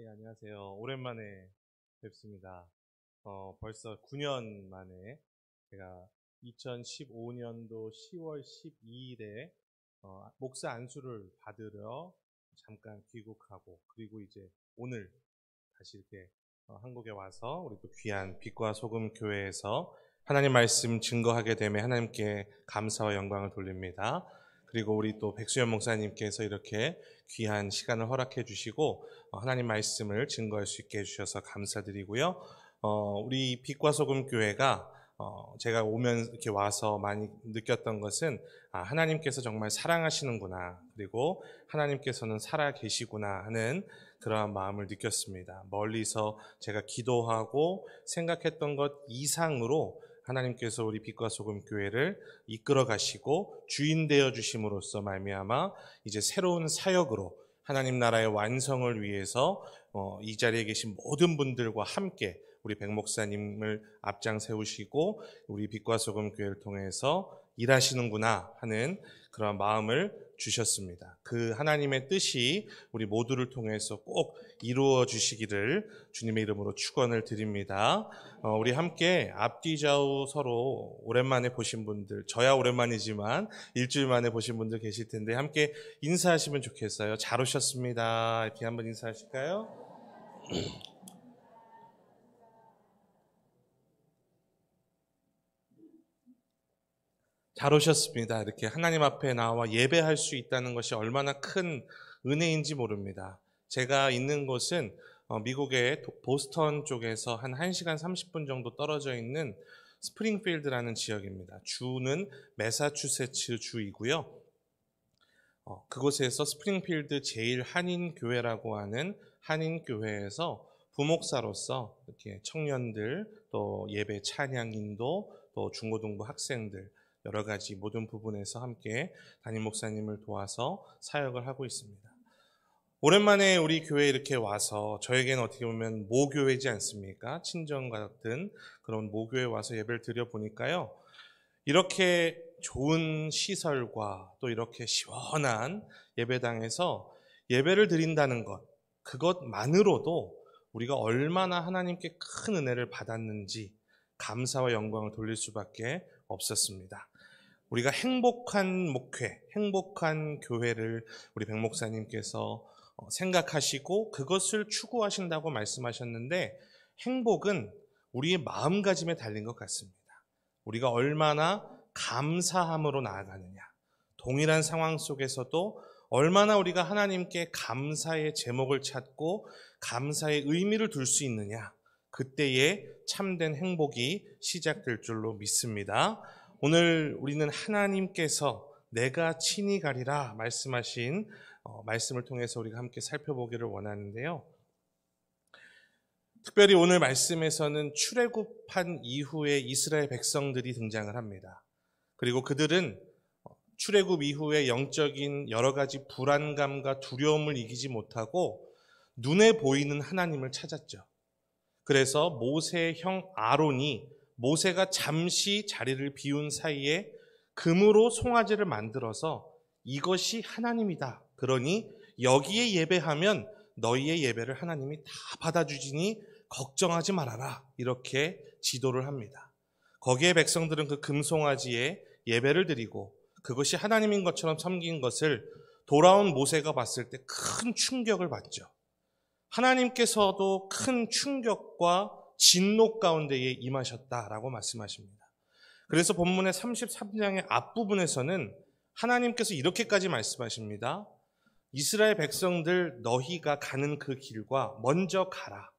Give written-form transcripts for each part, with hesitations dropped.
예, 안녕하세요. 오랜만에 뵙습니다. 벌써 9년 만에 제가 2015년도 10월 12일에 목사 안수를 받으러 잠깐 귀국하고, 그리고 이제 오늘 다시 이렇게 한국에 와서 우리 또 귀한 빛과 소금 교회에서 하나님 말씀 증거하게 되며 하나님께 감사와 영광을 돌립니다. 그리고 우리 또 백수연 목사님께서 이렇게 귀한 시간을 허락해 주시고 하나님 말씀을 증거할 수 있게 해주셔서 감사드리고요. 우리 빛과 소금 교회가 제가 이렇게 와서 많이 느꼈던 것은 하나님께서 정말 사랑하시는구나, 그리고 하나님께서는 살아 계시구나 하는 그러한 마음을 느꼈습니다. 멀리서 제가 기도하고 생각했던 것 이상으로 하나님께서 우리 빛과 소금 교회를 이끌어 가시고 주인 되어 주심으로써 말미암아 이제 새로운 사역으로 하나님 나라의 완성을 위해서 이 자리에 계신 모든 분들과 함께 우리 백 목사님을 앞장 세우시고 우리 빛과 소금 교회를 통해서 일하시는구나 하는 그런 마음을 주셨습니다. 그 하나님의 뜻이 우리 모두를 통해서 꼭 이루어 주시기를 주님의 이름으로 축원을 드립니다. 우리 함께 앞뒤 좌우 서로 오랜만에 보신 분들, 저야 오랜만이지만 일주일 만에 보신 분들 계실 텐데 함께 인사하시면 좋겠어요. 잘 오셨습니다. 이렇게 한번 인사하실까요? 잘 오셨습니다. 이렇게 하나님 앞에 나와 예배할 수 있다는 것이 얼마나 큰 은혜인지 모릅니다. 제가 있는 곳은 미국의 보스턴 쪽에서 한 1시간 30분 정도 떨어져 있는 스프링필드라는 지역입니다. 주는 매사추세츠 주이고요. 그곳에서 스프링필드 제일 한인교회라고 하는 한인교회에서 부목사로서 이렇게 청년들, 또 예배 찬양 인도, 또 중고등부 학생들, 여러 가지 모든 부분에서 함께 담임 목사님을 도와서 사역을 하고 있습니다. 오랜만에 우리 교회에 이렇게 와서 저에게는 어떻게 보면 모교회지 않습니까? 친정 같은 그런 모교회에 와서 예배를 드려보니까요. 이렇게 좋은 시설과 또 이렇게 시원한 예배당에서 예배를 드린다는 것, 그것만으로도 우리가 얼마나 하나님께 큰 은혜를 받았는지 감사와 영광을 돌릴 수밖에 없었습니다. 우리가 행복한 목회, 행복한 교회를 우리 백 목사님께서 생각하시고 그것을 추구하신다고 말씀하셨는데, 행복은 우리의 마음가짐에 달린 것 같습니다. 우리가 얼마나 감사함으로 나아가느냐, 동일한 상황 속에서도 얼마나 우리가 하나님께 감사의 제목을 찾고 감사의 의미를 둘 수 있느냐, 그때에 참된 행복이 시작될 줄로 믿습니다. 오늘 우리는 하나님께서 내가 친히 가리라 말씀하신 말씀을 통해서 우리가 함께 살펴보기를 원하는데요. 특별히 오늘 말씀에서는 출애굽한 이후에 이스라엘 백성들이 등장을 합니다. 그리고 그들은 출애굽 이후에 영적인 여러 가지 불안감과 두려움을 이기지 못하고 눈에 보이는 하나님을 찾았죠. 그래서 모세의 형 아론이 모세가 잠시 자리를 비운 사이에 금으로 송아지를 만들어서 이것이 하나님이다, 그러니 여기에 예배하면 너희의 예배를 하나님이 다 받아주지니 걱정하지 말아라, 이렇게 지도를 합니다. 거기에 백성들은 그 금송아지에 예배를 드리고 그것이 하나님인 것처럼 섬긴 것을 돌아온 모세가 봤을 때 큰 충격을 받죠. 하나님께서도 큰 충격과 진노 가운데에 임하셨다라고 말씀하십니다. 그래서 본문의 33장의 앞부분에서는 하나님께서 이렇게까지 말씀하십니다. 이스라엘 백성들, 너희가 가는 그 길과 먼저 가라.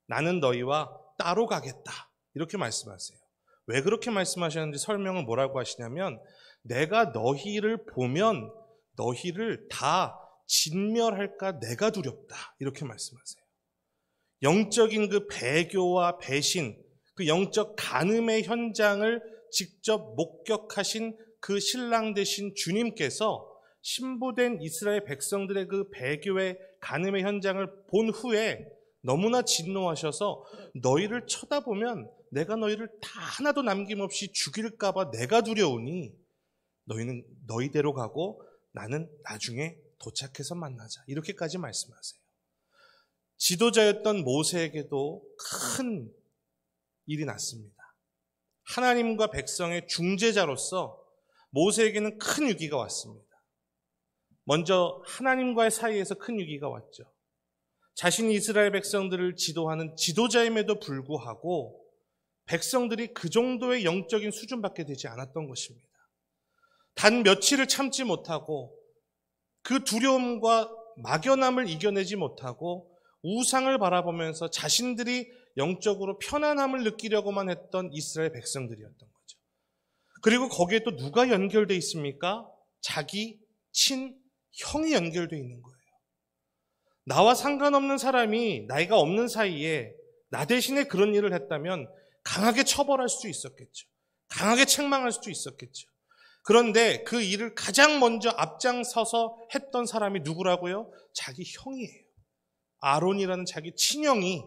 나는 너희와 따로 가겠다, 이렇게 말씀하세요. 왜 그렇게 말씀하셨는지 설명은 뭐라고 하시냐면, 내가 너희를 보면 너희를 다 진멸할까 내가 두렵다, 이렇게 말씀하세요. 영적인 그 배교와 배신, 그 영적 간음의 현장을 직접 목격하신 그 신랑 되신 주님께서 신부된 이스라엘 백성들의 그 배교의 간음의 현장을 본 후에 너무나 진노하셔서 너희를 쳐다보면 내가 너희를 다 하나도 남김없이 죽일까 봐 내가 두려우니 너희는 너희대로 가고 나는 나중에 도착해서 만나자, 이렇게까지 말씀하세요. 지도자였던 모세에게도 큰 일이 났습니다. 하나님과 백성의 중재자로서 모세에게는 큰 위기가 왔습니다. 먼저 하나님과의 사이에서 큰 위기가 왔죠. 자신이 이스라엘 백성들을 지도하는 지도자임에도 불구하고 백성들이 그 정도의 영적인 수준밖에 되지 않았던 것입니다. 단 며칠을 참지 못하고 그 두려움과 막연함을 이겨내지 못하고 우상을 바라보면서 자신들이 영적으로 편안함을 느끼려고만 했던 이스라엘 백성들이었던 거죠. 그리고 거기에 또 누가 연결되어 있습니까? 자기 친형이 연결되어 있는 거예요. 나와 상관없는 사람이 나이가 없는 사이에 나 대신에 그런 일을 했다면 강하게 처벌할 수도 있었겠죠. 강하게 책망할 수도 있었겠죠. 그런데 그 일을 가장 먼저 앞장서서 했던 사람이 누구라고요? 자기 형이에요. 아론이라는 자기 친형이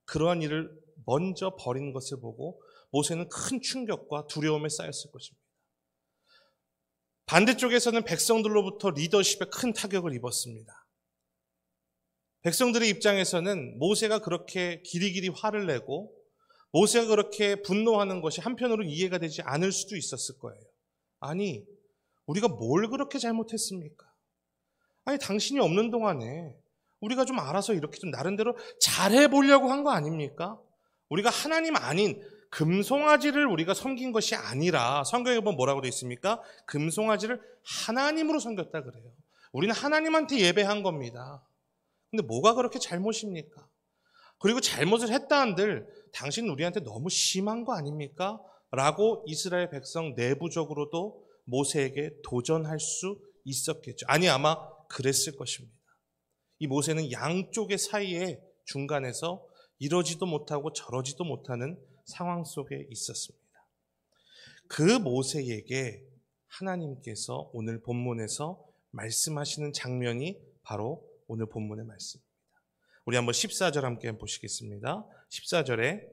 그러한 일을 먼저 벌인 것을 보고 모세는 큰 충격과 두려움에 쌓였을 것입니다. 반대쪽에서는 백성들로부터 리더십에 큰 타격을 입었습니다. 백성들의 입장에서는 모세가 그렇게 길이길이 화를 내고 모세가 그렇게 분노하는 것이 한편으로는 이해가 되지 않을 수도 있었을 거예요. 아니, 우리가 뭘 그렇게 잘못했습니까? 아니, 당신이 없는 동안에 우리가 좀 알아서 이렇게 좀 나름대로 잘해보려고 한 거 아닙니까? 우리가 하나님 아닌 금송아지를 우리가 섬긴 것이 아니라 성경에 보면 뭐라고 되어 있습니까? 금송아지를 하나님으로 섬겼다 그래요. 우리는 하나님한테 예배한 겁니다. 근데 뭐가 그렇게 잘못입니까? 그리고 잘못을 했다 한들 당신 우리한테 너무 심한 거 아닙니까? 라고 이스라엘 백성 내부적으로도 모세에게 도전할 수 있었겠죠. 아니, 아마 그랬을 것입니다. 이 모세는 양쪽의 사이에 중간에서 이러지도 못하고 저러지도 못하는 상황 속에 있었습니다. 그 모세에게 하나님께서 오늘 본문에서 말씀하시는 장면이 바로 오늘 본문의 말씀입니다. 우리 한번 14절 함께 보시겠습니다. 14절에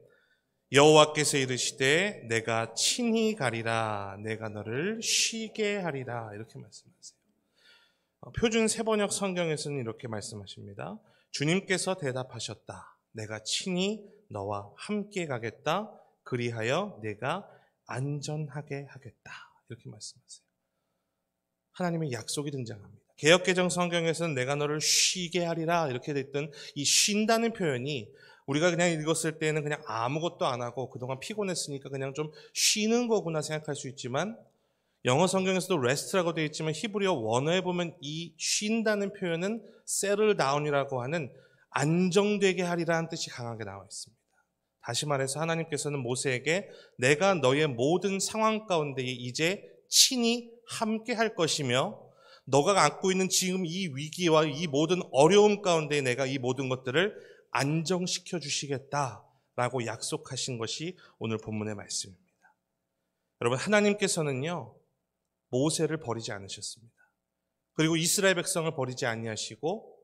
여호와께서 이르시되 내가 친히 가리라 내가 너를 쉬게 하리라 이렇게 말씀하세요. 표준 세번역 성경에서는 이렇게 말씀하십니다. 주님께서 대답하셨다. 내가 친히 너와 함께 가겠다. 그리하여 내가 안전하게 하겠다. 이렇게 말씀하세요. 하나님의 약속이 등장합니다. 개역개정 성경에서는 내가 너를 쉬게 하리라 이렇게 됐던 이 쉰다는 표현이 우리가 그냥 읽었을 때는 그냥 아무것도 안 하고 그동안 피곤했으니까 그냥 좀 쉬는 거구나 생각할 수 있지만 영어 성경에서도 rest라고 되어 있지만 히브리어 원어에 보면 이 쉰다는 표현은 settle down이라고 하는 안정되게 하리라는 뜻이 강하게 나와 있습니다. 다시 말해서 하나님께서는 모세에게 내가 너의 모든 상황 가운데 이제 친히 함께 할 것이며 너가 안고 있는 지금 이 위기와 이 모든 어려움 가운데 내가 이 모든 것들을 안정시켜 주시겠다라고 약속하신 것이 오늘 본문의 말씀입니다. 여러분, 하나님께서는요 모세를 버리지 않으셨습니다. 그리고 이스라엘 백성을 버리지 아니하시고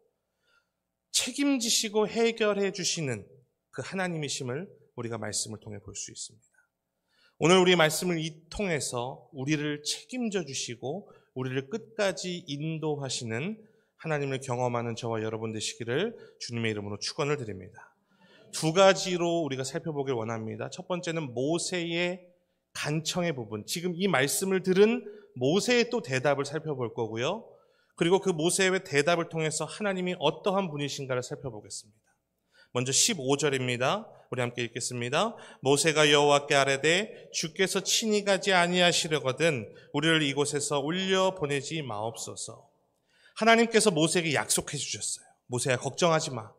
책임지시고 해결해 주시는 그 하나님이심을 우리가 말씀을 통해 볼 수 있습니다. 오늘 우리 말씀을 통해서 우리를 책임져 주시고 우리를 끝까지 인도하시는 하나님을 경험하는 저와 여러분 되시기를 주님의 이름으로 축원을 드립니다. 두 가지로 우리가 살펴보길 원합니다. 첫 번째는 모세의 간청의 부분, 지금 이 말씀을 들은 모세의 또 대답을 살펴볼 거고요. 그리고 그 모세의 대답을 통해서 하나님이 어떠한 분이신가를 살펴보겠습니다. 먼저 15절입니다. 우리 함께 읽겠습니다. 모세가 여호와께 아뢰되 주께서 친히 가지 아니하시려거든 우리를 이곳에서 올려 보내지 마옵소서. 하나님께서 모세에게 약속해 주셨어요. 모세야, 걱정하지 마.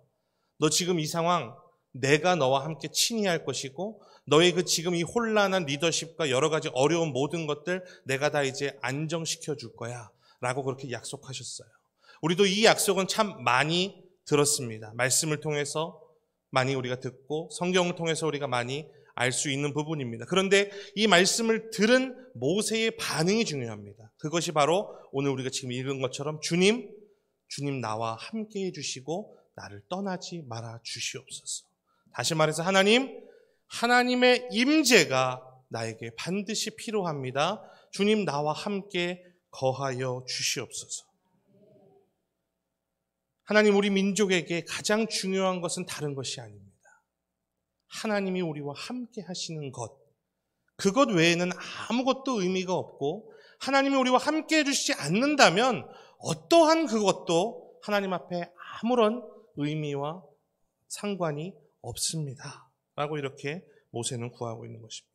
너 지금 이 상황 내가 너와 함께 친히 할 것이고 너의 그 지금 이 혼란한 리더십과 여러 가지 어려운 모든 것들 내가 다 이제 안정시켜 줄 거야 라고 그렇게 약속하셨어요. 우리도 이 약속은 참 많이 들었습니다. 말씀을 통해서 많이 우리가 듣고 성경을 통해서 우리가 많이 알 수 있는 부분입니다. 그런데 이 말씀을 들은 모세의 반응이 중요합니다. 그것이 바로 오늘 우리가 지금 읽은 것처럼 주님 나와 함께 해주시고 나를 떠나지 말아 주시옵소서. 다시 말해서 하나님의 임재가 나에게 반드시 필요합니다. 주님 나와 함께 거하여 주시옵소서. 하나님 우리 민족에게 가장 중요한 것은 다른 것이 아닙니다. 하나님이 우리와 함께 하시는 것, 그것 외에는 아무것도 의미가 없고 하나님이 우리와 함께 해주시지 않는다면 어떠한 그것도 하나님 앞에 아무런 의미와 상관이 없습니다. 라고 이렇게 모세는 구하고 있는 것입니다.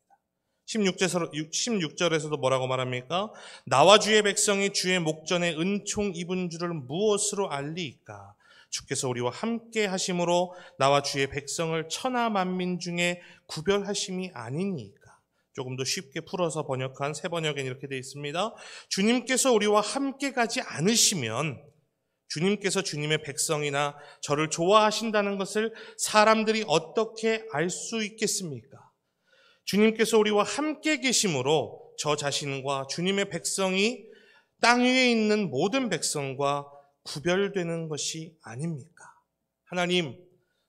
16절에서도 뭐라고 말합니까? 나와 주의 백성이 주의 목전에 은총 입은 줄을 무엇으로 알리이까? 주께서 우리와 함께 하심으로 나와 주의 백성을 천하 만민 중에 구별하심이 아니니까. 조금 더 쉽게 풀어서 번역한 새 번역에는 이렇게 되어 있습니다. 주님께서 우리와 함께 가지 않으시면 주님께서 주님의 백성이나 저를 좋아하신다는 것을 사람들이 어떻게 알 수 있겠습니까? 주님께서 우리와 함께 계심으로 저 자신과 주님의 백성이 땅 위에 있는 모든 백성과 구별되는 것이 아닙니까? 하나님,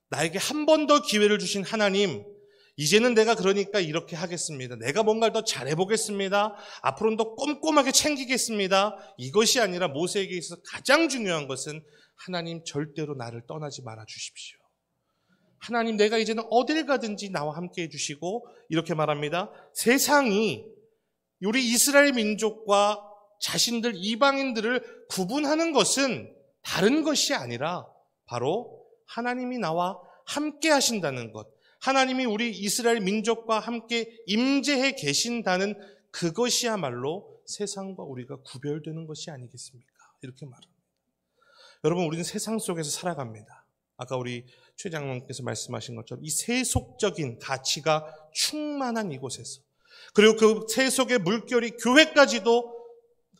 나에게 한 번 더 기회를 주신 하나님, 이제는 내가 그러니까 이렇게 하겠습니다. 내가 뭔가를 더 잘해보겠습니다. 앞으로는 더 꼼꼼하게 챙기겠습니다. 이것이 아니라 모세에게 있어서 가장 중요한 것은 하나님 절대로 나를 떠나지 말아 주십시오. 하나님, 내가 이제는 어딜 가든지 나와 함께 해주시고 이렇게 말합니다. 세상이 우리 이스라엘 민족과 자신들 이방인들을 구분하는 것은 다른 것이 아니라 바로 하나님이 나와 함께 하신다는 것, 하나님이 우리 이스라엘 민족과 함께 임재해 계신다는 그것이야말로 세상과 우리가 구별되는 것이 아니겠습니까? 이렇게 말합니다. 여러분, 우리는 세상 속에서 살아갑니다. 아까 우리 최 장로님께서 말씀하신 것처럼 이 세속적인 가치가 충만한 이곳에서, 그리고 그 세속의 물결이 교회까지도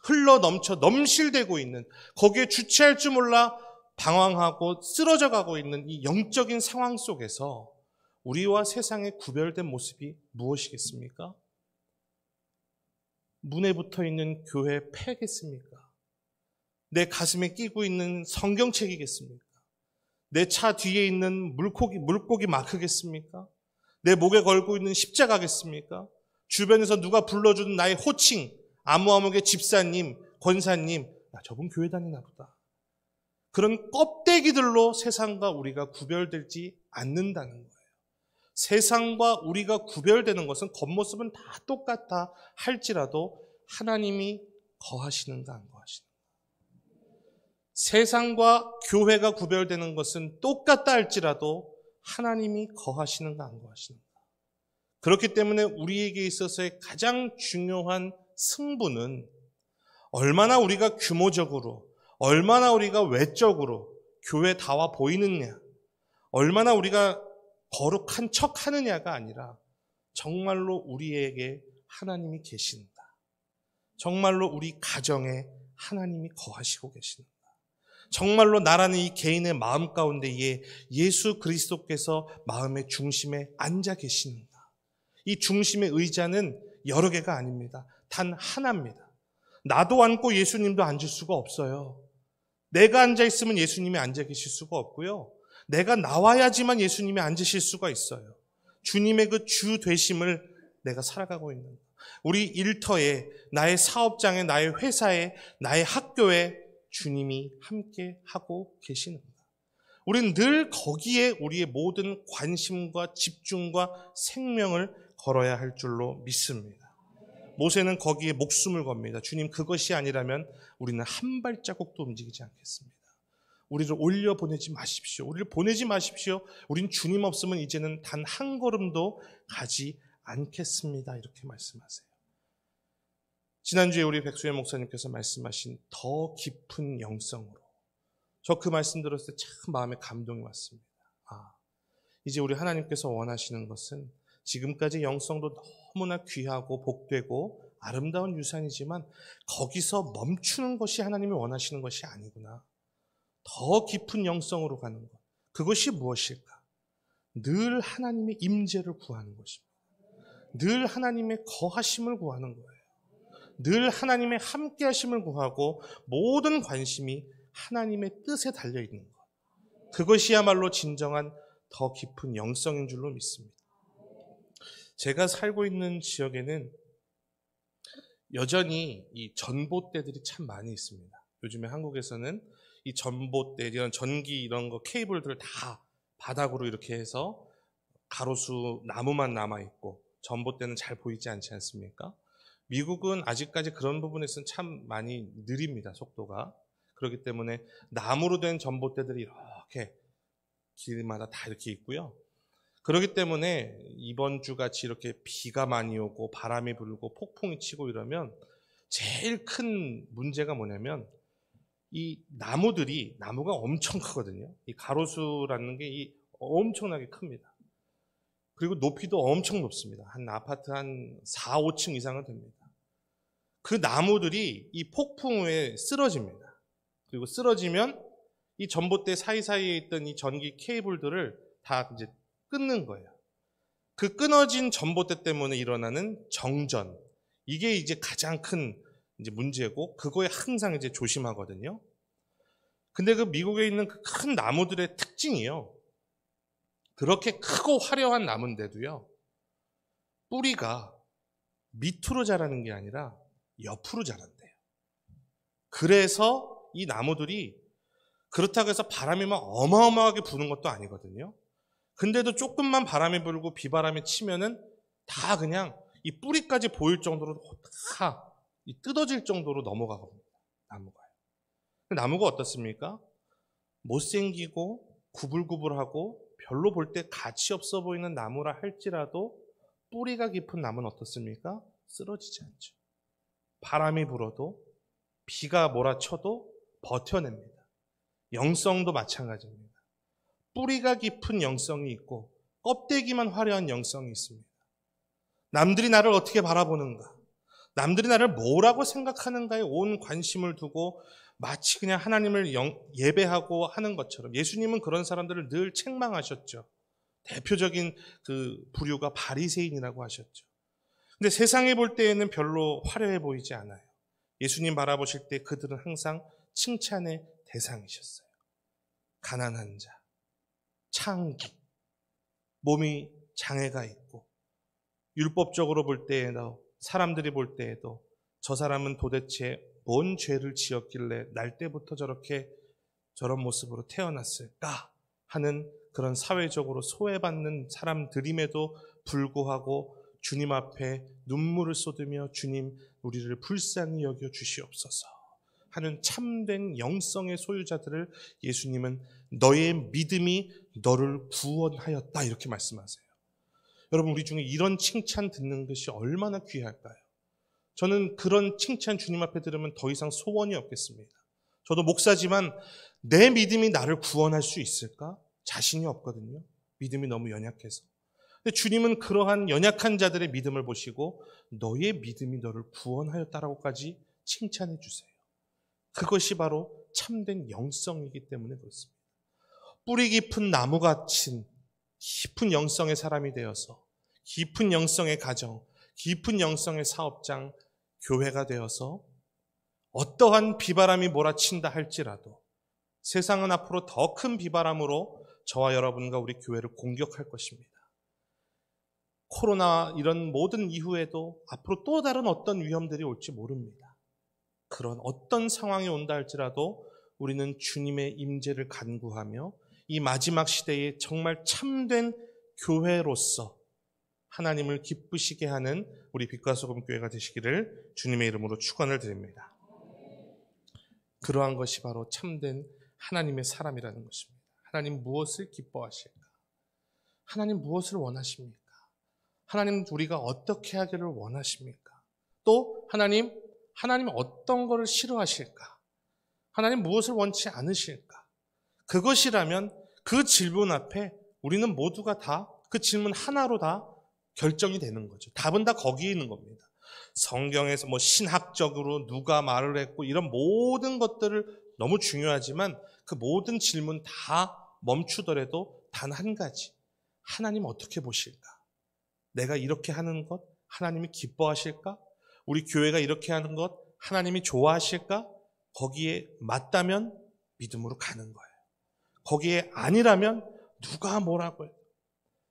흘러 넘쳐 넘실대고 있는, 거기에 주체할 줄 몰라 방황하고 쓰러져 가고 있는 이 영적인 상황 속에서 우리와 세상의 구별된 모습이 무엇이겠습니까? 문에 붙어 있는 교회 폐겠습니까? 내 가슴에 끼고 있는 성경책이겠습니까? 내 차 뒤에 있는 물고기 마크겠습니까? 내 목에 걸고 있는 십자가겠습니까? 주변에서 누가 불러주는 나의 호칭, 아무아무개 집사님, 권사님, 야, 저분 교회 다니나 보다. 그런 껍데기들로 세상과 우리가 구별되지 않는다는 거예요. 세상과 우리가 구별되는 것은 겉모습은 다 똑같아 할지라도 하나님이 거하시는가 안 거하시는가. 세상과 교회가 구별되는 것은 똑같다 할지라도 하나님이 거하시는가 안 거하시는가. 그렇기 때문에 우리에게 있어서의 가장 중요한 승부는 얼마나 우리가 규모적으로, 얼마나 우리가 외적으로 교회다워 보이느냐, 얼마나 우리가 거룩한 척 하느냐가 아니라 정말로 우리에게 하나님이 계신다. 정말로 우리 가정에 하나님이 거하시고 계신다. 정말로 나라는 이 개인의 마음 가운데에 예수 그리스도께서 마음의 중심에 앉아 계시는가. 이 중심의 의자는 여러 개가 아닙니다. 단 하나입니다. 나도 앉고 예수님도 앉을 수가 없어요. 내가 앉아 있으면 예수님이 앉아 계실 수가 없고요. 내가 나와야지만 예수님이 앉으실 수가 있어요. 주님의 그 주 되심을 내가 살아가고 있는, 우리 일터에, 나의 사업장에, 나의 회사에, 나의 학교에 주님이 함께 하고 계시는 거예요. 우리는 늘 거기에 우리의 모든 관심과 집중과 생명을 걸어야 할 줄로 믿습니다. 모세는 거기에 목숨을 겁니다. 주님, 그것이 아니라면 우리는 한 발자국도 움직이지 않겠습니다. 우리를 올려보내지 마십시오. 우리를 보내지 마십시오. 우린 주님 없으면 이제는 단 한 걸음도 가지 않겠습니다. 이렇게 말씀하세요. 지난주에 우리 백수현 목사님께서 말씀하신 더 깊은 영성으로, 저 그 말씀 들었을 때 참 마음에 감동이 왔습니다. 이제 우리 하나님께서 원하시는 것은 지금까지 영성도 너무나 귀하고 복되고 아름다운 유산이지만 거기서 멈추는 것이 하나님이 원하시는 것이 아니구나. 더 깊은 영성으로 가는 것. 그것이 무엇일까? 늘 하나님의 임재를 구하는 것입니다. 늘 하나님의 거하심을 구하는 거예요. 늘 하나님의 함께하심을 구하고 모든 관심이 하나님의 뜻에 달려있는 것. 그것이야말로 진정한 더 깊은 영성인 줄로 믿습니다. 제가 살고 있는 지역에는 여전히 이 전봇대들이 참 많이 있습니다. 요즘에 한국에서는 이 전봇대, 이런 전기 이런 거 케이블들을 다 바닥으로 이렇게 해서 가로수 나무만 남아있고 전봇대는 잘 보이지 않지 않습니까? 미국은 아직까지 그런 부분에서는 참 많이 느립니다, 속도가. 그렇기 때문에 나무로 된 전봇대들이 이렇게 길마다 다 이렇게 있고요. 그렇기 때문에 이번 주 같이 이렇게 비가 많이 오고 바람이 불고 폭풍이 치고 이러면 제일 큰 문제가 뭐냐면 이 나무가 엄청 크거든요. 이 가로수라는 게 엄청나게 큽니다. 그리고 높이도 엄청 높습니다. 한 아파트 한 4, 5층 이상은 됩니다. 그 나무들이 이 폭풍 후에 쓰러집니다. 그리고 쓰러지면 이 전봇대 사이사이에 있던 이 전기 케이블들을 다 이제 끊는 거예요. 그 끊어진 전봇대 때문에 일어나는 정전. 이게 이제 가장 큰 이제 문제고, 그거에 항상 이제 조심하거든요. 근데 그 미국에 있는 그 큰 나무들의 특징이요. 그렇게 크고 화려한 나무인데도요, 뿌리가 밑으로 자라는 게 아니라 옆으로 자란대요. 그래서 이 나무들이 그렇다고 해서 바람이 막 어마어마하게 부는 것도 아니거든요. 근데도 조금만 바람이 불고 비바람이 치면은 다 그냥 이 뿌리까지 보일 정도로 다 뜯어질 정도로 넘어가거든요. 나무가요. 나무가 어떻습니까? 못생기고 구불구불하고 별로 볼 때 가치 없어 보이는 나무라 할지라도 뿌리가 깊은 나무는 어떻습니까? 쓰러지지 않죠. 바람이 불어도 비가 몰아쳐도 버텨냅니다. 영성도 마찬가지입니다. 뿌리가 깊은 영성이 있고 껍데기만 화려한 영성이 있습니다. 남들이 나를 어떻게 바라보는가, 남들이 나를 뭐라고 생각하는가에 온 관심을 두고 마치 그냥 하나님을 예배하고 하는 것처럼, 예수님은 그런 사람들을 늘 책망하셨죠. 대표적인 그 부류가 바리새인이라고 하셨죠. 근데 세상에 볼 때에는 별로 화려해 보이지 않아요. 예수님 바라보실 때 그들은 항상 칭찬의 대상이셨어요. 가난한 자, 창기, 몸이 장애가 있고, 율법적으로 볼 때에도, 사람들이 볼 때에도 저 사람은 도대체 뭔 죄를 지었길래 날 때부터 저런 모습으로 태어났을까 하는 그런 사회적으로 소외받는 사람들임에도 불구하고 주님 앞에 눈물을 쏟으며 주님, 우리를 불쌍히 여겨 주시옵소서 하는 참된 영성의 소유자들을 예수님은 너의 믿음이 너를 구원하였다 이렇게 말씀하세요. 여러분, 우리 중에 이런 칭찬 듣는 것이 얼마나 귀할까요? 저는 그런 칭찬 주님 앞에 들으면 더 이상 소원이 없겠습니다. 저도 목사지만 내 믿음이 나를 구원할 수 있을까? 자신이 없거든요. 믿음이 너무 연약해서. 근데 주님은 그러한 연약한 자들의 믿음을 보시고 너의 믿음이 너를 구원하였다라고까지 칭찬해 주세요. 그것이 바로 참된 영성이기 때문에 그렇습니다. 뿌리 깊은 나무같이 깊은 영성의 사람이 되어서 깊은 영성의 가정, 깊은 영성의 사업장, 교회가 되어서 어떠한 비바람이 몰아친다 할지라도 세상은 앞으로 더 큰 비바람으로 저와 여러분과 우리 교회를 공격할 것입니다. 코로나 이런 모든 이후에도 앞으로 또 다른 어떤 위험들이 올지 모릅니다. 그런 어떤 상황이 온다 할지라도 우리는 주님의 임재를 간구하며 이 마지막 시대에 정말 참된 교회로서 하나님을 기쁘시게 하는 우리 빛과 소금 교회가 되시기를 주님의 이름으로 축원을 드립니다. 그러한 것이 바로 참된 하나님의 사람이라는 것입니다. 하나님 무엇을 기뻐하실까? 하나님 무엇을 원하십니까? 하나님 우리가 어떻게 하기를 원하십니까? 또 하나님 어떤 것을 싫어하실까? 하나님 무엇을 원치 않으실까? 그것이라면 그 질문 앞에 우리는 모두가 다 그 질문 하나로 다 결정이 되는 거죠. 답은 다 거기에 있는 겁니다. 성경에서 신학적으로 누가 말을 했고 이런 모든 것들을 너무 중요하지만 그 모든 질문 다 멈추더라도 단 한 가지. 하나님 어떻게 보실까? 내가 이렇게 하는 것 하나님이 기뻐하실까? 우리 교회가 이렇게 하는 것 하나님이 좋아하실까? 거기에 맞다면 믿음으로 가는 거예요. 거기에 아니라면 누가 뭐라고 해요.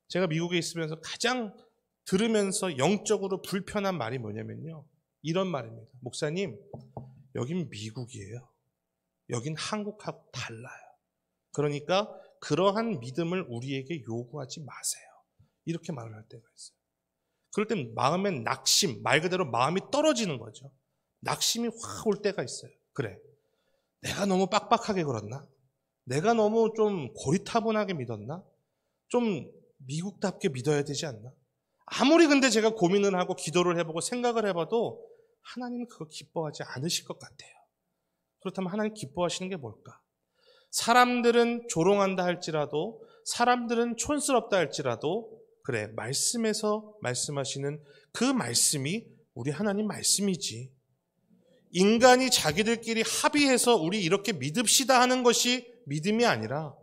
제가 미국에 있으면서 가장 들으면서 영적으로 불편한 말이 뭐냐면요. 이런 말입니다. 목사님, 여긴 미국이에요. 여긴 한국하고 달라요. 그러니까 그러한 믿음을 우리에게 요구하지 마세요. 이렇게 말을 할 때가 있어요. 그럴 땐 마음엔 낙심, 말 그대로 마음이 떨어지는 거죠. 낙심이 확 올 때가 있어요. 그래, 내가 너무 빡빡하게 걸었나? 내가 너무 좀 고리타분하게 믿었나? 좀 미국답게 믿어야 되지 않나? 아무리 근데 제가 고민을 하고 기도를 해보고 생각을 해봐도 하나님은 그거 기뻐하지 않으실 것 같아요. 그렇다면 하나님 기뻐하시는 게 뭘까? 사람들은 조롱한다 할지라도, 사람들은 촌스럽다 할지라도, 그래, 말씀에서 말씀하시는 그 말씀이 우리 하나님 말씀이지. 인간이 자기들끼리 합의해서 우리 이렇게 믿읍시다 하는 것이 믿음이 아니라,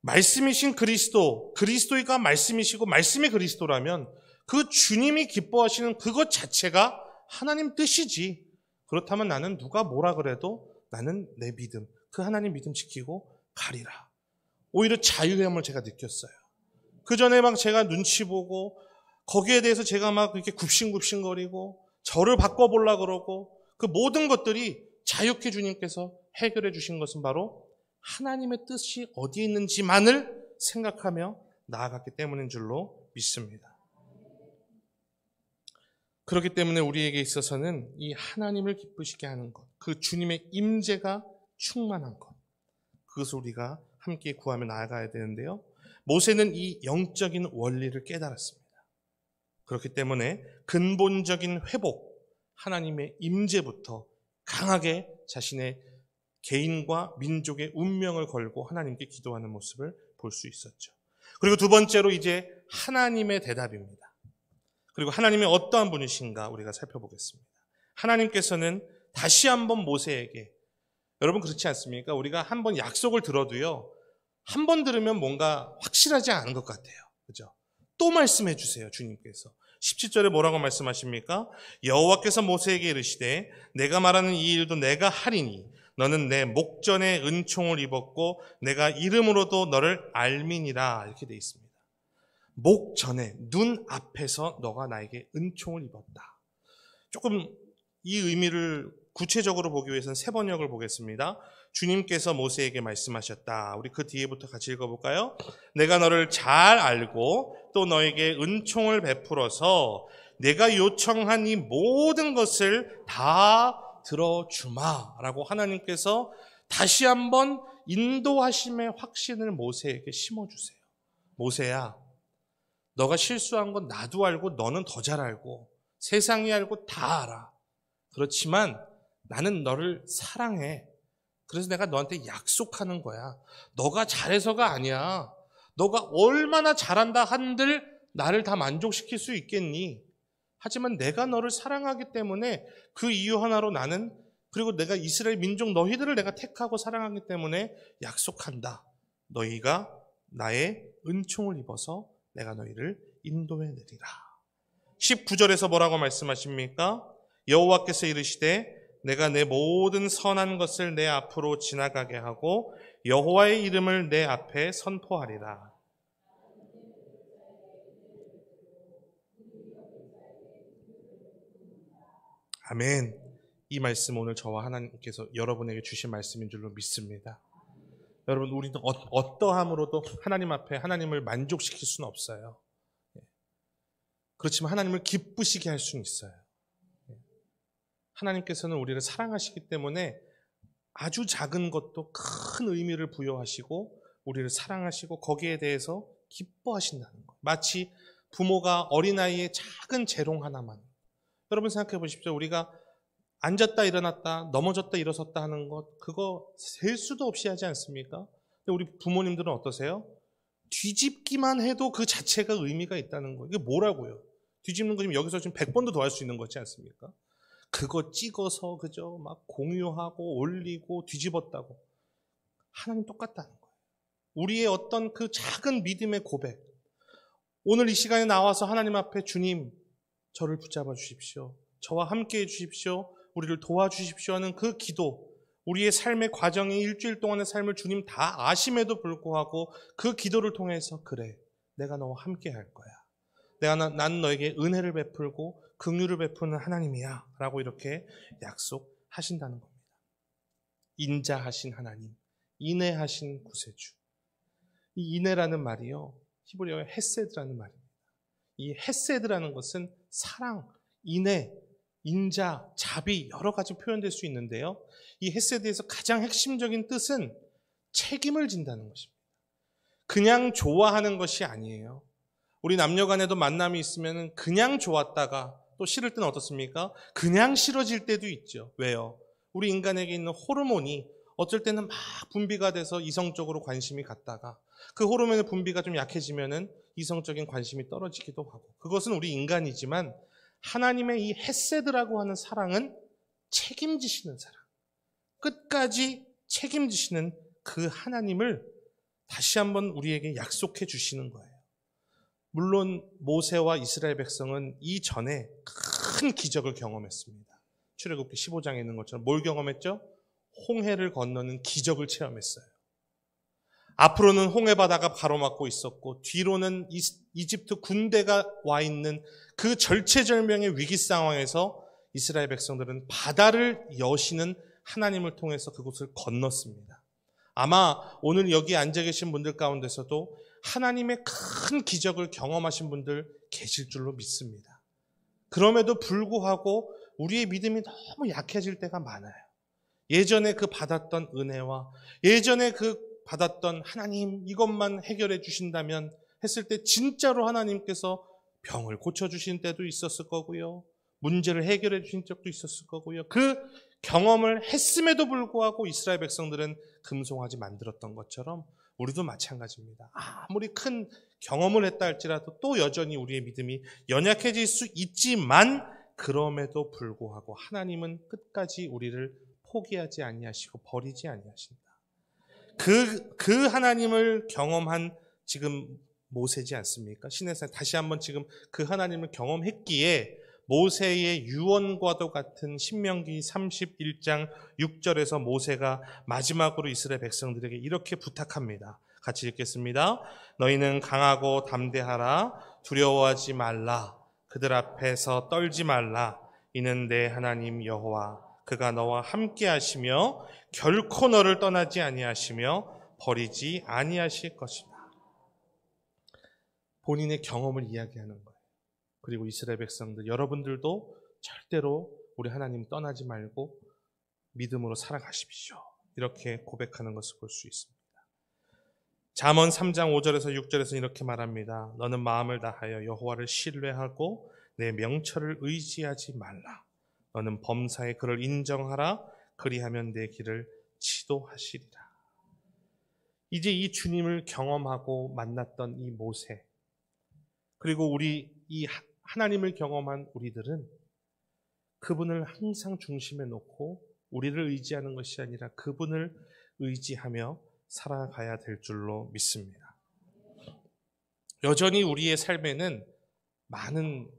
말씀이신 그리스도, 그리스도가 말씀이시고 말씀이 그리스도라면 그 주님이 기뻐하시는 그것 자체가 하나님 뜻이지. 그렇다면 나는 누가 뭐라 그래도 나는 내 믿음, 그 하나님 믿음 지키고 가리라. 오히려 자유함을 제가 느꼈어요. 그 전에 막 제가 눈치 보고 거기에 대해서 제가 막 이렇게 굽신굽신거리고 저를 바꿔보려고 그러고 그 모든 것들이 자유케 주님께서 해결해 주신 것은 바로 하나님의 뜻이 어디에 있는지만을 생각하며 나아갔기 때문인 줄로 믿습니다. 그렇기 때문에 우리에게 있어서는 이 하나님을 기쁘시게 하는 것, 그 주님의 임재가 충만한 것, 그것을 우리가 함께 구하며 나아가야 되는데요. 모세는 이 영적인 원리를 깨달았습니다. 그렇기 때문에 근본적인 회복, 하나님의 임재부터 강하게 자신의 개인과 민족의 운명을 걸고 하나님께 기도하는 모습을 볼 수 있었죠. 그리고 두 번째로 이제 하나님의 대답입니다. 그리고 하나님이 어떠한 분이신가 우리가 살펴보겠습니다. 하나님께서는 다시 한번 모세에게, 여러분 그렇지 않습니까? 우리가 한번 약속을 들어도요, 한 번 들으면 뭔가 확실하지 않은 것 같아요. 그죠? 또 말씀해 주세요, 주님께서. 17절에 뭐라고 말씀하십니까? 여호와께서 모세에게 이르시되 내가 말하는 이 일도 내가 하리니 너는 내 목전에 은총을 입었고 내가 이름으로도 너를 알미니라. 이렇게 되어 있습니다. 목전에, 눈 앞에서 너가 나에게 은총을 입었다. 조금 이 의미를 구체적으로 보기 위해서는 세 번역을 보겠습니다. 주님께서 모세에게 말씀하셨다. 우리 그 뒤에부터 같이 읽어볼까요? 내가 너를 잘 알고 또 너에게 은총을 베풀어서 내가 요청한 이 모든 것을 다 들어주마 라고 하나님께서 다시 한번 인도하심의 확신을 모세에게 심어주세요. 모세야, 너가 실수한 건 나도 알고 너는 더 잘 알고 세상이 알고 다 알아. 그렇지만 나는 너를 사랑해. 그래서 내가 너한테 약속하는 거야. 너가 잘해서가 아니야. 너가 얼마나 잘한다 한들 나를 다 만족시킬 수 있겠니? 하지만 내가 너를 사랑하기 때문에 그 이유 하나로 나는, 그리고 내가 이스라엘 민족 너희들을 내가 택하고 사랑하기 때문에 약속한다. 너희가 나의 은총을 입어서 내가 너희를 인도해내리라. 19절에서 뭐라고 말씀하십니까? 여호와께서 이르시되 내가 내 모든 선한 것을 내 앞으로 지나가게 하고 여호와의 이름을 내 앞에 선포하리라. 아멘. 이 말씀 오늘 저와 하나님께서 여러분에게 주신 말씀인 줄로 믿습니다. 여러분, 우리는 어떠함으로도 하나님 앞에 하나님을 만족시킬 수는 없어요. 그렇지만 하나님을 기쁘시게 할 수는 있어요. 하나님께서는 우리를 사랑하시기 때문에 아주 작은 것도 큰 의미를 부여하시고 우리를 사랑하시고 거기에 대해서 기뻐하신다는 것. 마치 부모가 어린아이의 작은 재롱 하나만. 여러분 생각해 보십시오. 우리가 앉았다 일어났다 넘어졌다 일어섰다 하는 것, 그거 셀 수도 없이 하지 않습니까? 근데 우리 부모님들은 어떠세요? 뒤집기만 해도 그 자체가 의미가 있다는 거예요. 이게 뭐라고요? 뒤집는 거 지금 여기서 지금 100번도 더 할 수 있는 거지 않습니까? 그거 찍어서 그죠? 막 공유하고 올리고 뒤집었다고. 하나님 똑같다는 거예요. 우리의 어떤 그 작은 믿음의 고백. 오늘 이 시간에 나와서 하나님 앞에 주님, 저를 붙잡아 주십시오. 저와 함께 해 주십시오. 우리를 도와주십시오 하는 그 기도. 우리의 삶의 과정이 일주일 동안의 삶을 주님 다 아심에도 불구하고 그 기도를 통해서 그래, 내가 너와 함께 할 거야. 난 너에게 은혜를 베풀고 긍휼을 베푸는 하나님이야 라고 이렇게 약속하신다는 겁니다. 인자하신 하나님, 인애하신 구세주. 이 인애라는 말이요, 히브리어의 헤세드라는 말입니다. 이 헤세드라는 것은 사랑, 인애, 인자, 자비 여러 가지 표현될 수 있는데요. 이 헤세드에서 가장 핵심적인 뜻은 책임을 진다는 것입니다. 그냥 좋아하는 것이 아니에요. 우리 남녀 간에도 만남이 있으면 그냥 좋았다가 또 싫을 때는 어떻습니까? 그냥 싫어질 때도 있죠. 왜요? 우리 인간에게 있는 호르몬이 어쩔 때는 막 분비가 돼서 이성적으로 관심이 갔다가 그 호르몬의 분비가 좀 약해지면은 이성적인 관심이 떨어지기도 하고, 그것은 우리 인간이지만 하나님의 이 헤세드라고 하는 사랑은 책임지시는 사랑, 끝까지 책임지시는 그 하나님을 다시 한번 우리에게 약속해 주시는 거예요. 물론 모세와 이스라엘 백성은 이전에 큰 기적을 경험했습니다. 출애굽기 15장에 있는 것처럼 뭘 경험했죠? 홍해를 건너는 기적을 체험했어요. 앞으로는 홍해 바다가 가로막고 있었고 뒤로는 이집트 군대가 와 있는 그 절체절명의 위기 상황에서 이스라엘 백성들은 바다를 여시는 하나님을 통해서 그곳을 건넜습니다. 아마 오늘 여기 앉아 계신 분들 가운데서도 하나님의 큰 기적을 경험하신 분들 계실 줄로 믿습니다. 그럼에도 불구하고 우리의 믿음이 너무 약해질 때가 많아요. 예전에 그 받았던 은혜와 예전에 그 받았던 하나님 이것만 해결해 주신다면 했을 때 진짜로 하나님께서 병을 고쳐주신 때도 있었을 거고요. 문제를 해결해 주신 적도 있었을 거고요. 그 경험을 했음에도 불구하고 이스라엘 백성들은 금송아지 만들었던 것처럼 우리도 마찬가지입니다. 아무리 큰 경험을 했다 할지라도 또 여전히 우리의 믿음이 연약해질 수 있지만 그럼에도 불구하고 하나님은 끝까지 우리를 포기하지 아니하시고 버리지 아니하신다. 그 하나님을 경험한 지금 모세지 않습니까? 시내산 다시 한번 지금 그 하나님을 경험했기에 모세의 유언과도 같은 신명기 31장 6절에서 모세가 마지막으로 이스라엘 백성들에게 이렇게 부탁합니다. 같이 읽겠습니다. 너희는 강하고 담대하라. 두려워하지 말라. 그들 앞에서 떨지 말라. 이는 내 하나님 여호와 그가 너와 함께 하시며 결코 너를 떠나지 아니하시며 버리지 아니하실 것이다. 본인의 경험을 이야기하는 거예요. 그리고 이스라엘 백성들, 여러분들도 절대로 우리 하나님 떠나지 말고 믿음으로 살아가십시오. 이렇게 고백하는 것을 볼 수 있습니다. 잠언 3장 5절에서 6절에서 이렇게 말합니다. 너는 마음을 다하여 여호와를 신뢰하고 내 명철을 의지하지 말라. 너는 범사에 그를 인정하라. 그리하면 내 길을 지도하시리라. 이제 이 주님을 경험하고 만났던 이 모세, 그리고 우리 이 하나님을 경험한 우리들은 그분을 항상 중심에 놓고 우리를 의지하는 것이 아니라 그분을 의지하며 살아가야 될 줄로 믿습니다. 여전히 우리의 삶에는 많은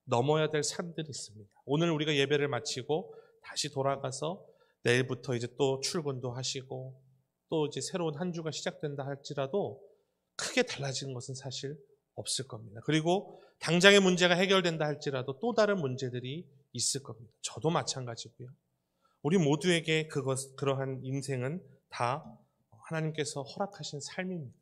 넘어야 될 산들이 있습니다. 오늘 우리가 예배를 마치고 다시 돌아가서 내일부터 이제 또 출근도 하시고 또 이제 새로운 한 주가 시작된다 할지라도 크게 달라지는 것은 사실 없을 겁니다. 그리고 당장의 문제가 해결된다 할지라도 또 다른 문제들이 있을 겁니다. 저도 마찬가지고요. 우리 모두에게 그러한 인생은 다 하나님께서 허락하신 삶입니다.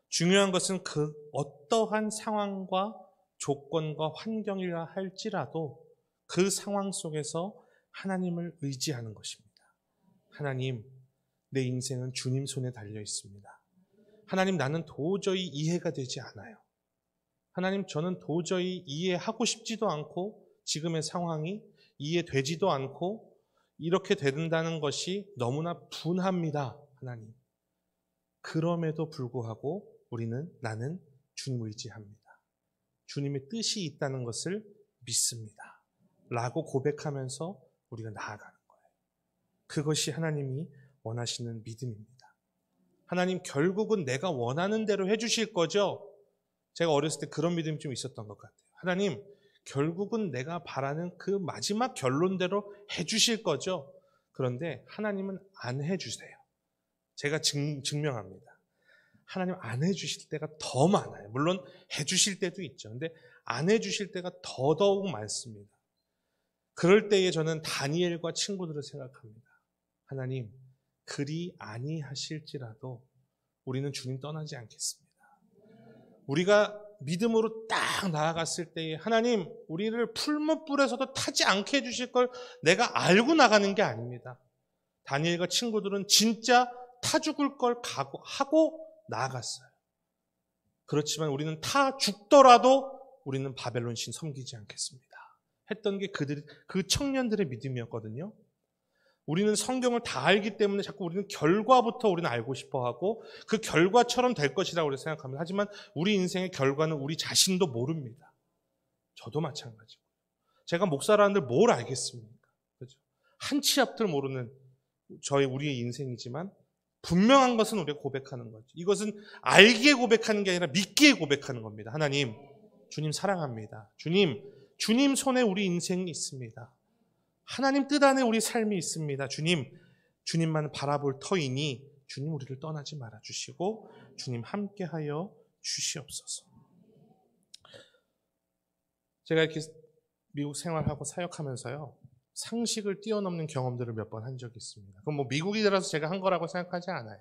중요한 것은 그 어떠한 상황과 조건과 환경이라 할지라도 그 상황 속에서 하나님을 의지하는 것입니다. 하나님, 내 인생은 주님 손에 달려 있습니다. 하나님, 나는 도저히 이해가 되지 않아요. 하나님, 저는 도저히 이해하고 싶지도 않고 지금의 상황이 이해되지도 않고 이렇게 된다는 것이 너무나 분합니다. 하나님. 그럼에도 불구하고 나는 주님을 의지합니다. 주님의 뜻이 있다는 것을 믿습니다. 라고 고백하면서 우리가 나아가는 거예요. 그것이 하나님이 원하시는 믿음입니다. 하나님, 결국은 내가 원하는 대로 해주실 거죠? 제가 어렸을 때 그런 믿음이 좀 있었던 것 같아요. 하나님, 결국은 내가 바라는 그 마지막 결론대로 해주실 거죠? 그런데 하나님은 안 해주세요. 제가 증명합니다. 하나님 안 해주실 때가 더 많아요. 물론 해주실 때도 있죠. 근데 안 해주실 때가 더더욱 많습니다. 그럴 때에 저는 다니엘과 친구들을 생각합니다. 하나님, 그리 아니하실지라도 우리는 주님 떠나지 않겠습니다. 우리가 믿음으로 딱 나아갔을 때에 하나님, 우리를 풀무불에서도 타지 않게 해주실 걸 내가 알고 나가는 게 아닙니다. 다니엘과 친구들은 진짜 타 죽을 걸 각오하고 나아갔어요. 그렇지만 우리는 타 죽더라도 우리는 바벨론 신 섬기지 않겠습니다 했던 게 그 청년들의 믿음이었거든요. 우리는 성경을 다 알기 때문에 자꾸 우리는 결과부터 우리는 알고 싶어하고 그 결과처럼 될 것이라고 우리 생각합니다. 하지만 우리 인생의 결과는 우리 자신도 모릅니다. 저도 마찬가지고. 제가 목사라는데 뭘 알겠습니까? 그렇죠? 한 치 앞을 모르는 우리의 인생이지만 분명한 것은 우리가 고백하는 거죠. 이것은 알기에 고백하는 게 아니라 믿기에 고백하는 겁니다. 하나님, 주님 사랑합니다. 주님 손에 우리 인생이 있습니다. 하나님 뜻 안에 우리 삶이 있습니다. 주님만 바라볼 터이니 주님 우리를 떠나지 말아주시고 주님 함께하여 주시옵소서. 제가 이렇게 미국 생활하고 사역하면서요, 상식을 뛰어넘는 경험들을 몇 번 한 적이 있습니다. 그건 뭐 미국이라서 제가 한 거라고 생각하지 않아요.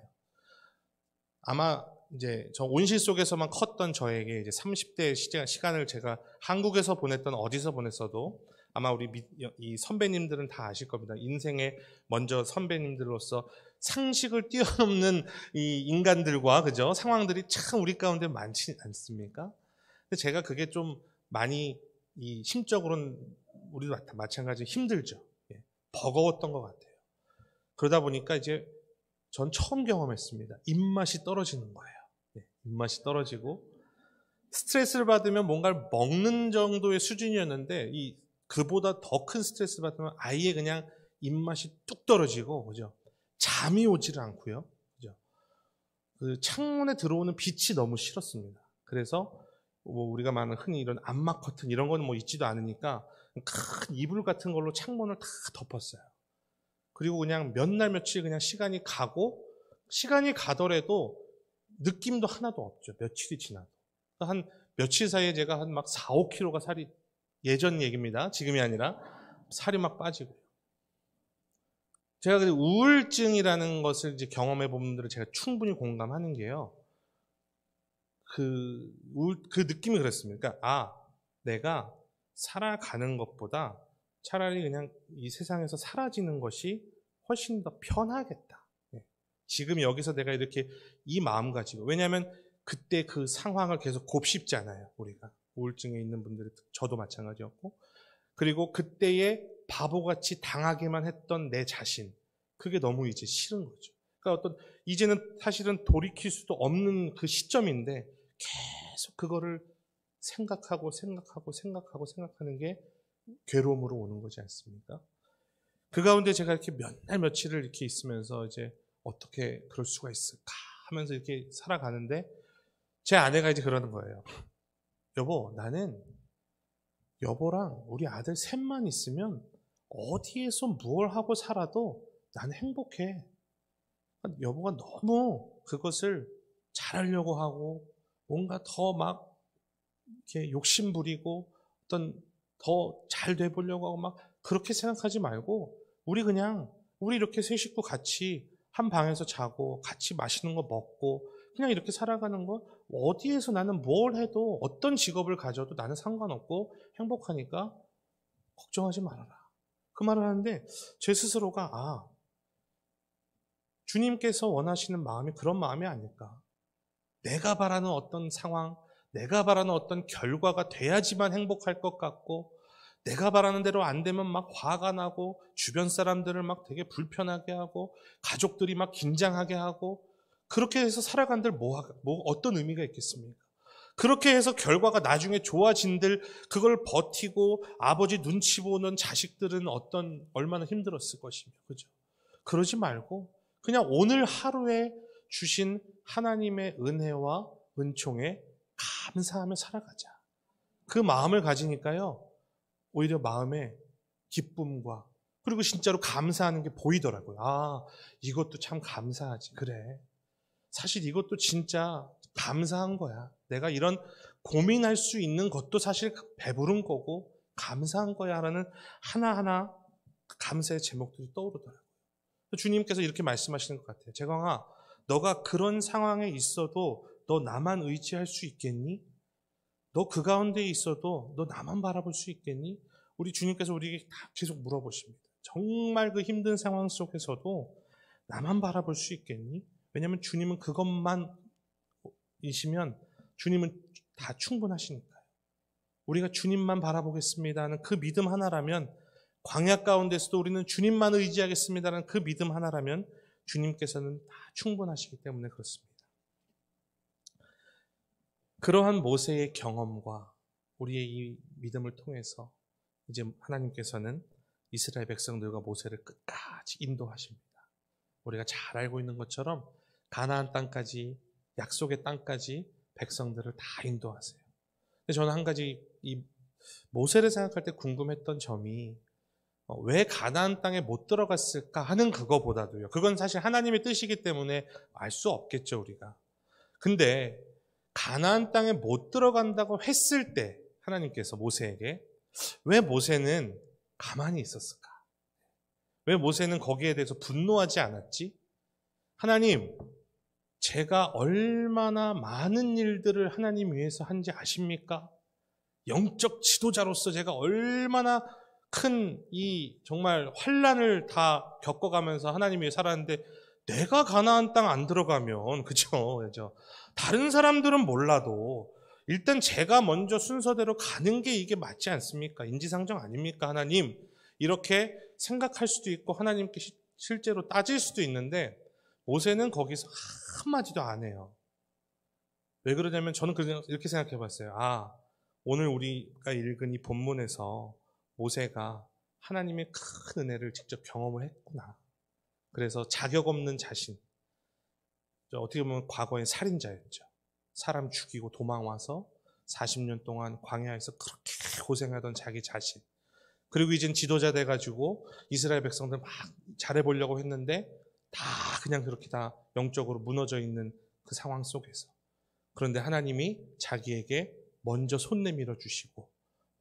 아마 이제 저 온실 속에서만 컸던 저에게 이제 30대 시간을 제가 한국에서 보냈던 어디서 보냈어도 아마 우리 이 선배님들은 다 아실 겁니다. 인생의 먼저 선배님들로서 상식을 뛰어넘는 이 인간들과 그죠? 상황들이 참 우리 가운데 많지 않습니까? 근데 제가 그게 좀 많이 이 심적으로는 우리도 마찬가지로 힘들죠. 예, 버거웠던 것 같아요. 그러다 보니까 이제 전 처음 경험했습니다. 입맛이 떨어지는 거예요. 예, 입맛이 떨어지고 스트레스를 받으면 뭔가를 먹는 정도의 수준이었는데 그보다 더 큰 스트레스 받으면 아예 그냥 입맛이 뚝 떨어지고, 그죠? 잠이 오지를 않고요. 그죠? 그 창문에 들어오는 빛이 너무 싫었습니다. 그래서 뭐 우리가 말하는 흔히 이런 암막 커튼 이런 거는 뭐 있지도 않으니까 큰 이불 같은 걸로 창문을 다 덮었어요. 그리고 그냥 몇 날 며칠 그냥 시간이 가더라도 느낌도 하나도 없죠. 며칠이 지나도. 한 며칠 사이에 제가 한 막 4, 5kg가 살이, 예전 얘기입니다. 지금이 아니라 살이 막 빠지고. 제가 우울증이라는 것을 이제 경험해 본 분들은 제가 충분히 공감하는 게요. 그 느낌이 그랬습니다. 그러니까 내가 살아가는 것보다 차라리 그냥 이 세상에서 사라지는 것이 훨씬 더 편하겠다. 지금 여기서 내가 이렇게 이 마음 가지고, 왜냐하면 그때 그 상황을 계속 곱씹잖아요. 우리가 우울증에 있는 분들이, 저도 마찬가지였고, 그리고 그때에 바보같이 당하게만 했던 내 자신, 그게 너무 이제 싫은 거죠. 그러니까 이제는 사실은 돌이킬 수도 없는 그 시점인데 계속 그거를 생각하는 게 괴로움으로 오는 거지 않습니까? 그 가운데 제가 이렇게 몇 날 며칠을 이렇게 있으면서 이제 어떻게 그럴 수가 있을까 하면서 이렇게 살아가는데 제 아내가 이제 그러는 거예요. 여보, 나는 여보랑 우리 아들 셋만 있으면 어디에서 뭘 하고 살아도 나는 행복해. 여보가 너무 그것을 잘하려고 하고 뭔가 더 막 이렇게 욕심 부리고 어떤 더 잘 돼보려고 하고 막 그렇게 생각하지 말고 우리 이렇게 세 식구 같이 한 방에서 자고 같이 맛있는 거 먹고 그냥 이렇게 살아가는 거, 어디에서 나는 뭘 해도 어떤 직업을 가져도 나는 상관없고 행복하니까 걱정하지 말아라. 그 말을 하는데 제 스스로가 주님께서 원하시는 마음이 그런 마음이 아닐까. 내가 바라는 어떤 상황, 내가 바라는 어떤 결과가 돼야지만 행복할 것 같고, 내가 바라는 대로 안 되면 막 화가 나고, 주변 사람들을 막 되게 불편하게 하고, 가족들이 막 긴장하게 하고, 그렇게 해서 살아간들 어떤 의미가 있겠습니까? 그렇게 해서 결과가 나중에 좋아진들 그걸 버티고 아버지 눈치 보는 자식들은 얼마나 힘들었을 것이며, 그죠? 그러지 말고 그냥 오늘 하루에 주신 하나님의 은혜와 은총에 감사하며 살아가자. 그 마음을 가지니까요, 오히려 마음에 기쁨과 그리고 진짜로 감사하는 게 보이더라고요. 이것도 참 감사하지. 그래. 사실 이것도 진짜 감사한 거야. 내가 이런 고민할 수 있는 것도 사실 배부른 거고 감사한 거야 라는 하나하나 감사의 제목들이 떠오르더라고요. 주님께서 이렇게 말씀하시는 것 같아요. 재광아, 너가 그런 상황에 있어도 너 나만 의지할 수 있겠니? 너 그 가운데 있어도 너 나만 바라볼 수 있겠니? 우리 주님께서 우리에게 다 계속 물어보십니다. 정말 그 힘든 상황 속에서도 나만 바라볼 수 있겠니? 왜냐하면 주님은 그것만 이시면 주님은 다 충분하시니까요. 우리가 주님만 바라보겠습니다는 그 믿음 하나라면, 광야 가운데서도 우리는 주님만 의지하겠습니다는 그 믿음 하나라면 주님께서는 다 충분하시기 때문에 그렇습니다. 그러한 모세의 경험과 우리의 이 믿음을 통해서 이제 하나님께서는 이스라엘 백성들과 모세를 끝까지 인도하십니다. 우리가 잘 알고 있는 것처럼 가나안 땅까지, 약속의 땅까지 백성들을 다 인도하세요. 근데 저는 한 가지 이 모세를 생각할 때 궁금했던 점이 왜 가나안 땅에 못 들어갔을까 하는 그거보다도요. 그건 사실 하나님의 뜻이기 때문에 알 수 없겠죠, 우리가. 근데 가나안 땅에 못 들어간다고 했을 때 하나님께서 모세에게 왜 모세는 가만히 있었을까? 왜 모세는 거기에 대해서 분노하지 않았지? 하나님, 제가 얼마나 많은 일들을 하나님 위해서 한지 아십니까? 영적 지도자로서 제가 얼마나 큰 이 정말 환난을 다 겪어가면서 하나님 위해 살았는데 내가 가나안 땅 안 들어가면 그죠? 다른 사람들은 몰라도 일단 제가 먼저 순서대로 가는 게 이게 맞지 않습니까? 인지상정 아닙니까? 하나님, 이렇게 생각할 수도 있고 하나님께 실제로 따질 수도 있는데 모세는 거기서 한마디도 안 해요. 왜 그러냐면 저는 이렇게 생각해 봤어요. 오늘 우리가 읽은 이 본문에서 모세가 하나님의 큰 은혜를 직접 경험을 했구나. 그래서 자격 없는 자신, 어떻게 보면 과거의 살인자였죠. 사람 죽이고 도망와서 40년 동안 광야에서 그렇게 고생하던 자기 자신, 그리고 이젠 지도자 돼가지고 이스라엘 백성들 막 잘해보려고 했는데 다 그냥 그렇게 다 영적으로 무너져 있는 그 상황 속에서, 그런데 하나님이 자기에게 먼저 손 내밀어 주시고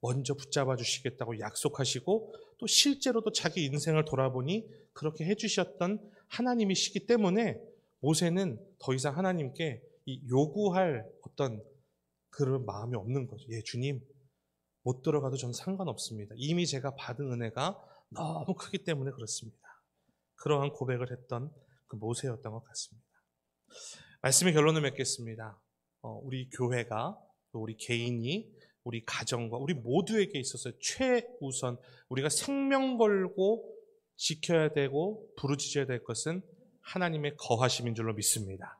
먼저 붙잡아 주시겠다고 약속하시고 또 실제로도 자기 인생을 돌아보니 그렇게 해주셨던 하나님이시기 때문에 모세는 더 이상 하나님께 요구할 어떤 그런 마음이 없는 거죠. 예, 주님, 못 들어가도 저는 상관없습니다. 이미 제가 받은 은혜가 너무 크기 때문에 그렇습니다. 그러한 고백을 했던 그 모세였던 것 같습니다. 말씀의 결론을 맺겠습니다. 우리 교회가, 또 우리 개인이, 우리 가정과 우리 모두에게 있어서 최우선 우리가 생명 걸고 지켜야 되고 부르짖어야 될 것은 하나님의 거하심인 줄로 믿습니다.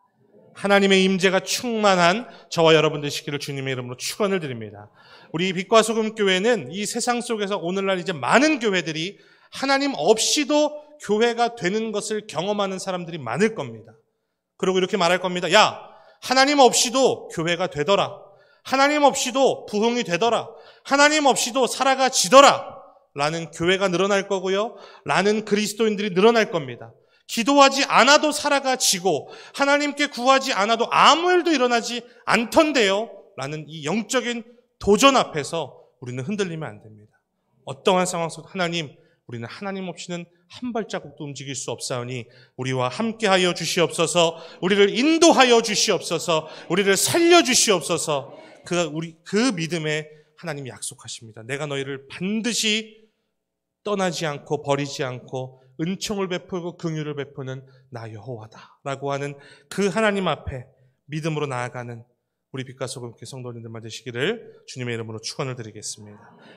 하나님의 임재가 충만한 저와 여러분 되시기를 주님의 이름으로 축원을 드립니다. 우리 빛과 소금 교회는 이 세상 속에서 오늘날 이제 많은 교회들이 하나님 없이도 교회가 되는 것을 경험하는 사람들이 많을 겁니다. 그리고 이렇게 말할 겁니다. 야, 하나님 없이도 교회가 되더라. 하나님 없이도 부흥이 되더라. 하나님 없이도 살아가지더라. 라는 교회가 늘어날 거고요. 라는 그리스도인들이 늘어날 겁니다. 기도하지 않아도 살아가지고 하나님께 구하지 않아도 아무 일도 일어나지 않던데요. 라는 이 영적인 도전 앞에서 우리는 흔들리면 안 됩니다. 어떠한 상황 속 하나님, 우리는 하나님 없이는 한 발자국도 움직일 수 없사오니 우리와 함께하여 주시옵소서. 우리를 인도하여 주시옵소서. 우리를 살려 주시옵소서. 그 믿음에 하나님이 약속하십니다. 내가 너희를 반드시 떠나지 않고 버리지 않고 은총을 베풀고 긍휼을 베푸는 나 여호와다 라고 하는 그 하나님 앞에 믿음으로 나아가는 우리 빛과 소금 교회 성도님들만 되시기를 주님의 이름으로 축원을 드리겠습니다.